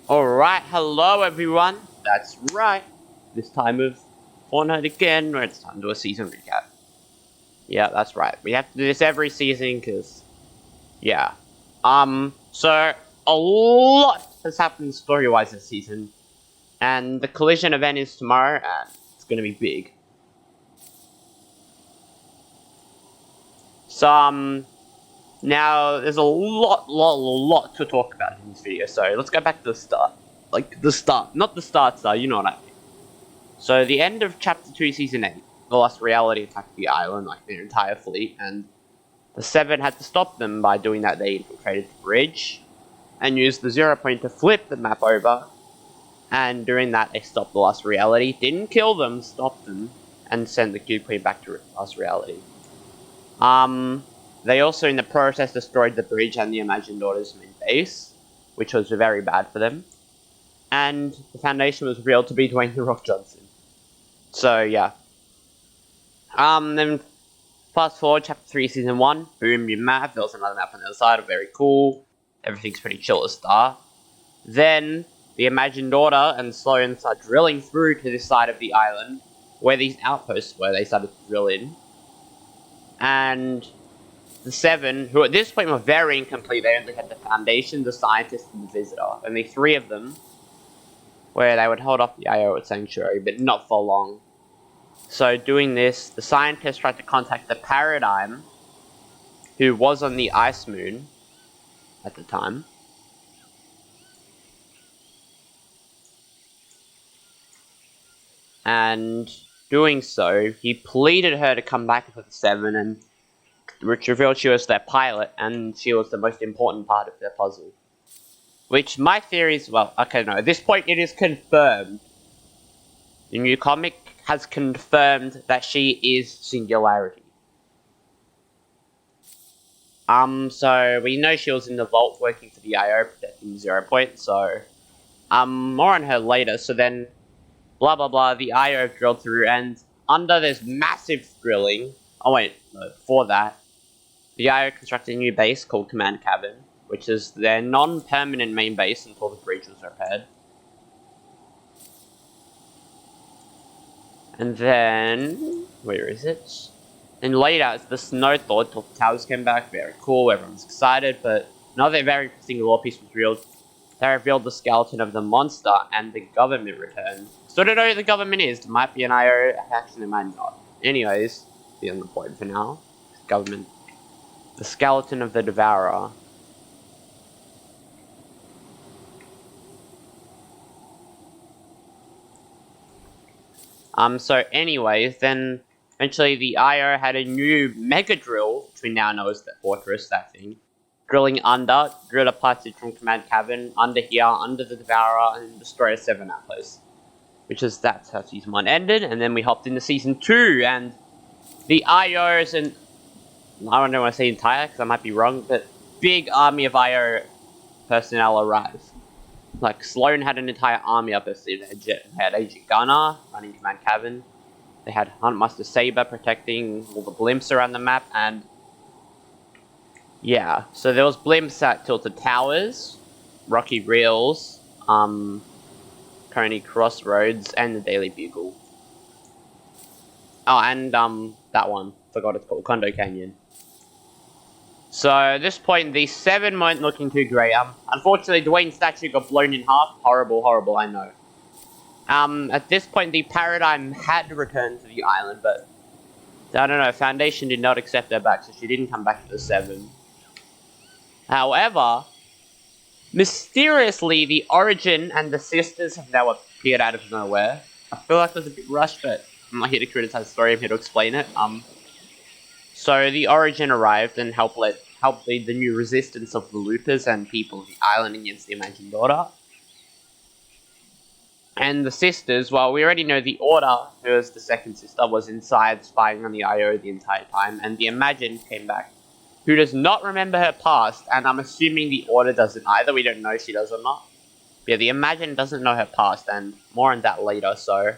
Alright, hello everyone. That's right. This time with Fortnite again, where it's time to do a season recap. Yeah, that's right. We have to do this every season, because, yeah. So, a lot has happened story-wise this season. And the collision event is tomorrow, and it's gonna be big. So, now, there's a lot to talk about in this video, so let's go back to the start. Like, the start. Not the start, you know what I mean. So, the end of Chapter 2, Season 8, the Lost Reality attacked the island, like their entire fleet, and the Seven had to stop them. By doing that, they infiltrated the bridge, and used the 0 point to flip the map over, and doing that, they stopped the Lost Reality, didn't kill them, stopped them, and sent the Cube Queen back to Lost Reality. They also, in the process, destroyed the bridge and the Imagined Daughter's main base, which was very bad for them. And the Foundation was revealed to be Dwayne "The Rock" Johnson. So, yeah. Then fast forward, Chapter 3, Season 1, boom, new map, there was another map on the other side, very cool. Everything's pretty chill at the start. Then, the Imagined Daughter and Sloan start drilling through to this side of the island, where these outposts were, they started to drill in. And the Seven, who at this point were very incomplete, they only had the Foundation, the Scientist, and the Visitor. Only 3 of them, where they would hold off the IO at Sanctuary, but not for long. So doing this, the Scientist tried to contact the Paradigm, who was on the Ice Moon at the time. And doing so, he pleaded her to come back with the Seven, and which revealed she was their pilot, and she was the most important part of their puzzle. Which my theory is, well, okay, no, at this point it is confirmed. The new comic has confirmed that she is Singularity. So we know she was in the vault working for the IO, protecting 0 point, so, more on her later. So then, blah blah blah, the IO drilled through, and under this massive drilling, oh wait, no, before that, the IO constructed a new base called Command Cabin, which is their non-permanent main base until the bridge was repaired. And then, where is it? And later, as the snow thawed, till the towers came back, very cool, everyone's excited, but another very interesting lore piece was revealed. They revealed the skeleton of the monster, and the government returned. So I don't know who the government is. It might be an IO, actually it might not. Anyways, beyond the point for now. Government. The skeleton of the Devourer. So anyways, then eventually the IO had a new mega drill, which we now know as the Fortress, that thing. Drilling under, drilled a passage from Command Cabin, under here, under the Devourer, and destroyed a 7 outpost. Which is, that's how Season 1 ended, and then we hopped into Season 2, and the IOs, and I don't want to say entire, because I might be wrong, but big army of IO personnel arrived. Like, Sloan had an entire army up his sleeve. They had Agent Gunner running Command Cabin. They had Huntmaster Saber protecting all the blimps around the map, and yeah, so there was blimps at Tilted Towers, Rocky Reels, Coney Crossroads, and the Daily Bugle. Oh, and that one, forgot it's called, Condo Canyon. So at this point, the 7 weren't looking too great. Unfortunately, Dwayne's statue got blown in half. Horrible, horrible, I know. At this point, the Paradigm had returned to the island, but I don't know, Foundation did not accept her back, so she didn't come back to the 7. However, mysteriously, the Origin and the Sisters have now appeared out of nowhere. I feel like it was a bit rushed, but I'm not here to criticize the story, I'm here to explain it. So the Origin arrived and helped lead the new resistance of the Loopers and people of the island against the Imagined Order. And the Sisters, well, we already know the Order, who was the second sister, was inside spying on the IO the entire time, and the Imagined came back, who does not remember her past, and I'm assuming the Order doesn't either. We don't know if she does or not. But yeah, the Imagined doesn't know her past, and more on that later, so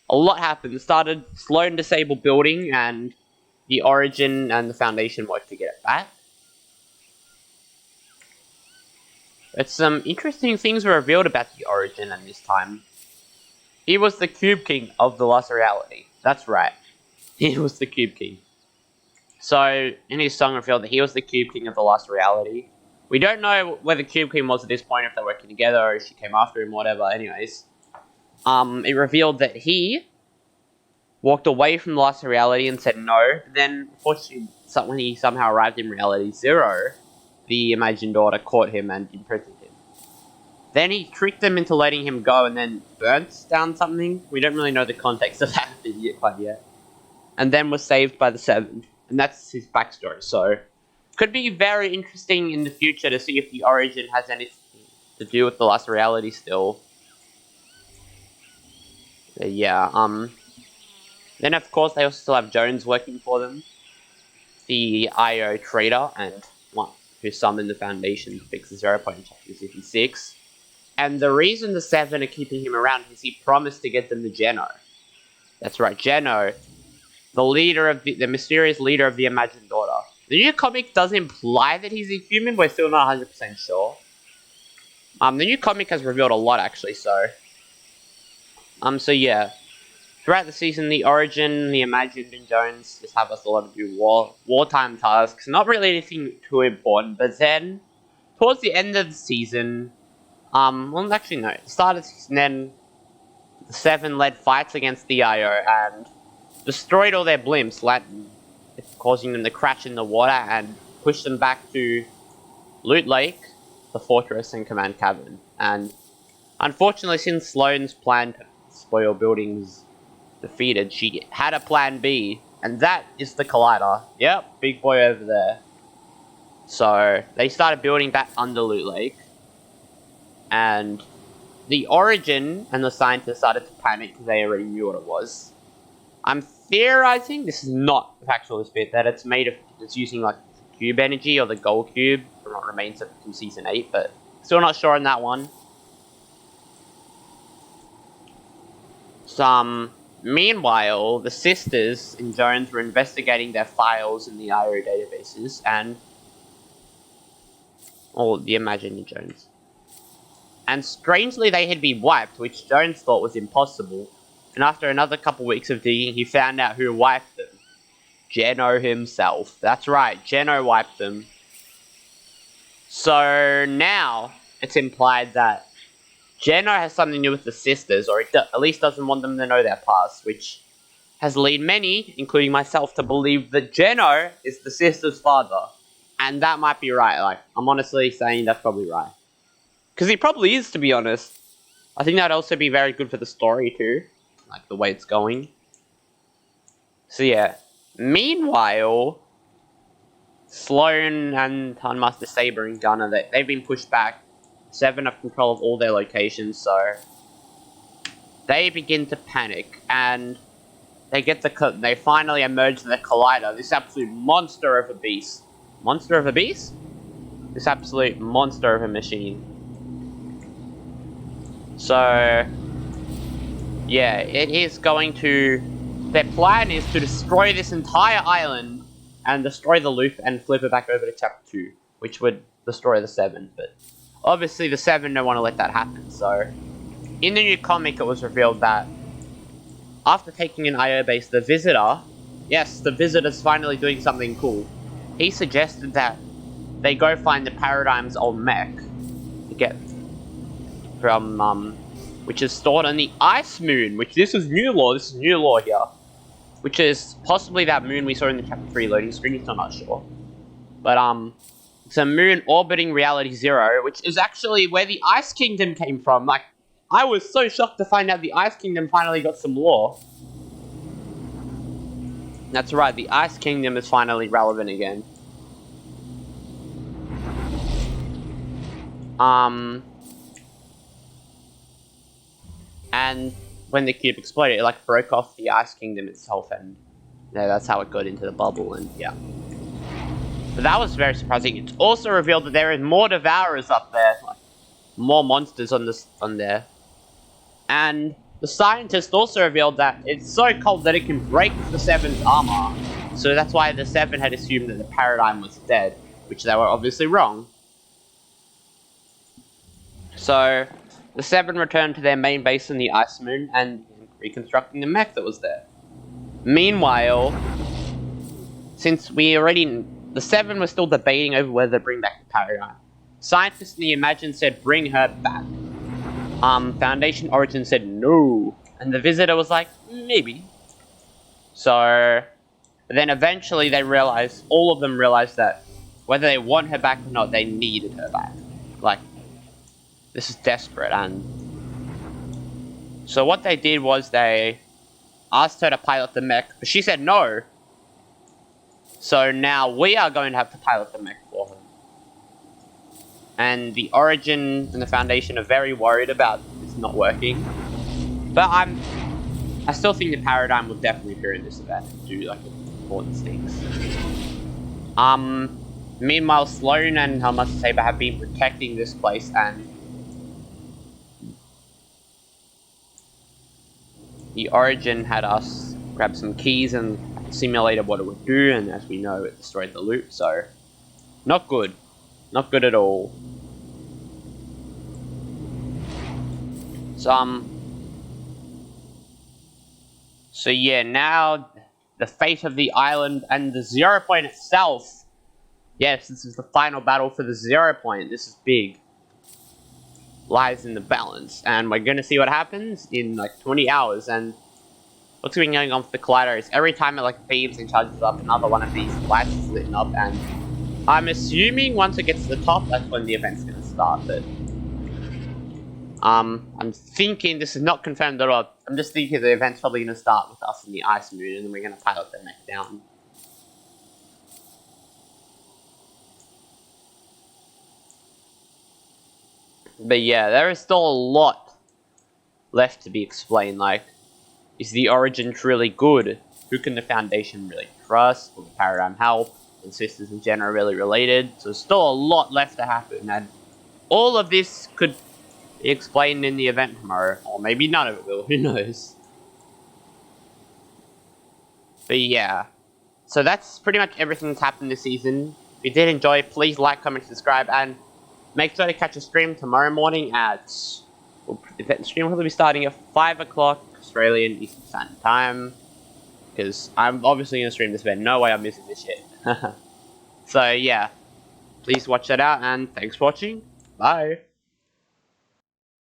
a lot happened. It started Sloan disable building, and the Origin and the Foundation worked to get it back. But some interesting things were revealed about the origin at this time. He was the Cube King of the Lost Reality. That's right. He was the Cube King. So, in his song revealed that he was the Cube King of the Lost Reality. We don't know whether Cube King was at this point, if they're working together, or if she came after him, whatever. Anyways, it revealed that he walked away from the Lost Reality and said no. Then, unfortunately, when he somehow arrived in Reality Zero, the imagined daughter caught him and imprisoned him. Then he tricked them into letting him go and then burnt down something. We don't really know the context of that quite yet. And then was saved by the Seven. And that's his backstory. So, could be very interesting in the future to see if the origin has anything to do with the Lost Reality still. Yeah, Then, of course, they also still have Jones working for them. The IO trader and one who summoned the Foundation to fix the 0 Point in Chapter 56. And the reason the Seven are keeping him around is he promised to get them to Geno. That's right, Geno. The leader of the mysterious leader of the imagined daughter. The new comic does imply that he's a human, but we're still not 100% sure. The new comic has revealed a lot, actually, so... So yeah. Throughout the season, the Origin, the Imagined, and Jones just have us a lot of do wartime tasks. Not really anything too important, but then, towards the end of the season... well, actually, no. At the start of the season, then, the Seven led fights against the IO, and destroyed all their blimps, causing them to crash in the water and push them back to Loot Lake, the fortress and command cavern. And unfortunately, since Sloane's plan to spoil buildings defeated, she had a plan B, and that is the Collider. Yep, big boy over there. So they started building back under Loot Lake, and the Origin and the scientists started to panic because they already knew what it was. I'm theorizing, this is not a factual bit, that it's using like cube energy or the gold cube from what remains from season 8, but still not sure on that one. Meanwhile, the sisters in Jones were investigating their files in the IO databases and the Imagined Jones. And strangely, they had been wiped, which Jones thought was impossible. And after another couple weeks of digging, he found out who wiped them. Geno himself. That's right, Geno wiped them. So now, it's implied that Geno has something to do with the sisters, or at least doesn't want them to know their past, which has led many, including myself, to believe that Geno is the sister's father. And that might be right, like, I'm honestly saying that's probably right. Because he probably is, to be honest. I think that'd also be very good for the story, too. Like, the way it's going. So, yeah. Meanwhile, Sloane and Master Saber and Gunner, they've been pushed back. Seven have control of all their locations, so... they begin to panic, and they finally emerge to the Collider, this absolute monster of a beast. Monster of a beast? This absolute monster of a machine. So... yeah, it is going to... their plan is to destroy this entire island and destroy the loop and flip it back over to Chapter 2, which would destroy the Seven, but obviously the Seven don't want to let that happen, so... in the new comic, it was revealed that after taking an IO base, the Visitor... yes, the Visitor's finally doing something cool. He suggested that they go find the Paradigm's old mech to get from, which is stored on the Ice Moon, which this is new lore here. Which is possibly that moon we saw in the Chapter 3 loading screen, so I'm not sure. But, it's a moon orbiting Reality Zero, which is actually where the Ice Kingdom came from. Like, I was so shocked to find out the Ice Kingdom finally got some lore. That's right, the Ice Kingdom is finally relevant again. And when the cube exploded, it like broke off the Ice Kingdom itself, and yeah, that's how it got into the bubble, and yeah. But that was very surprising. It's also revealed that there is more Devourers up there, like more monsters on there. And the scientist also revealed that it's so cold that it can break the Seven's armor. So that's why the Seven had assumed that the Paradigm was dead, which they were obviously wrong. So, the Seven returned to their main base in the Ice Moon and reconstructing the mech that was there. Meanwhile, since the Seven was still debating over whether to bring back the Paradigm, scientists in the Imagine said bring her back. Foundation Origin said no, and the Visitor was like, maybe. So, then eventually all of them realized that whether they want her back or not, they needed her back. Like, this is desperate, and so what they did was they asked her to pilot the mech, but she said no. So now we are going to have to pilot the mech for her. And the Origin and the Foundation are very worried about this not working. But I still think the Paradigm will definitely appear in this event and do like important things. Meanwhile, Sloan and her Master Saber have been protecting this place, and the Origin had us grab some keys and simulated what it would do, and as we know, it destroyed the loop, so not good. Not good at all. So yeah, now the fate of the island and the 0 point itself. Yes, this is the final battle for the 0 point. This is big. Lies in the balance, and we're gonna see what happens in like 20 hours. And what's been going on with the collider is every time it like beams and charges up, another one of these lights is lit up, and I'm assuming once it gets to the top, that's when the event's gonna start. But I'm thinking this is not confirmed at all. I'm just thinking the event's probably gonna start with us in the Ice Moon, and then we're gonna pilot the mech down. But yeah, there is still a lot left to be explained. Like, is the Origin truly good? Who can the Foundation really trust? Will the Paradigm help? And Sisters in general really related? So there's still a lot left to happen, and all of this could be explained in the event tomorrow, or maybe none of it will. Who knows? But yeah, so that's pretty much everything that's happened this season. If you did enjoy, please like, comment, subscribe, and make sure to catch a stream tomorrow morning at... the stream will be starting at 5 o'clock Australian Eastern Standard Time. Because I'm obviously going to stream this event. No way I'm missing this shit. So yeah, please watch that out, and thanks for watching. Bye.